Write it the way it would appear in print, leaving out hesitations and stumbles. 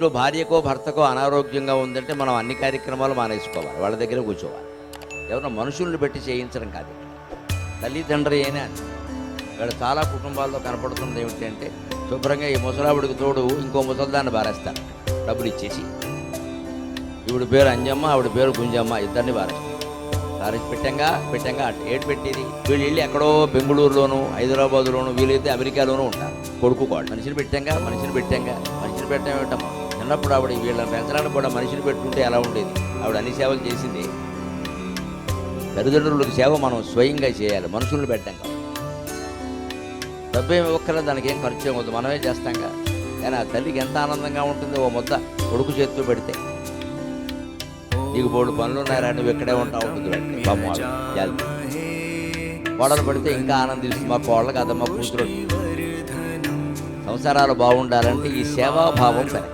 ఇంట్లో భార్యకో భర్తకో అనారోగ్యంగా ఉందంటే మనం అన్ని కార్యక్రమాలు మానేసుకోవాలి, వాళ్ళ దగ్గర కూర్చోవాలి. ఎవరన్నా మనుషుల్ని పెట్టి చేయించడం కాదు. తల్లిదండ్రి అయినా ఇక్కడ చాలా కుటుంబాల్లో కనపడుతుంది ఏమిటంటే, శుభ్రంగా ఈ ముసలావిడికి తోడు ఇంకో ముసలిదాన్ని బారేస్తాడు డబ్బులు ఇచ్చేసి. ఈవిడ పేరు అంజమ్మ, ఆవిడ పేరు గుంజమ్మ, ఇద్దరిని బారేస్తాడు. బారేసి పెట్టంగా ఏడు పెట్టేది. వీళ్ళు వెళ్ళి ఎక్కడో బెంగళూరులోను, హైదరాబాదులోను, వీలైతే అమెరికాలోనూ ఉంటారు. కొడుకు కోడు మనిషిని పెట్టంగా పెట్టడం ఏమిటమ్మా. చిన్నప్పుడు ఆవిడ వీళ్ళని పెంచడానికి కూడా మనిషిని పెట్టుకుంటే ఎలా ఉండేది. ఆవిడ అన్ని సేవలు చేసింది. తల్లిదండ్రులకు సేవ మనం స్వయంగా చేయాలి, మనుషులను పెట్టాం కాదు. డబ్బు ఏమి ఇవ్వక్కర్లేదు, దానికి ఏం ఖర్చు ఏమవుతుంది, మనమే చేస్తాంగా. కానీ ఆ తల్లికి ఎంత ఆనందంగా ఉంటుందో ఓ ముద్ద కొడుకు చేతితో పెడితే. నీకు బోడు పనులు ఉన్నారా, నువ్వు ఇక్కడే ఉంటా ఉంటుంది కోడలు పడితే ఇంకా ఆనందిస్తుంది. మా కోడలు కదమ్మా కూతురు. సంసారాలు బాగుండాలంటే ఈ సేవాభావం కరెక్ట్.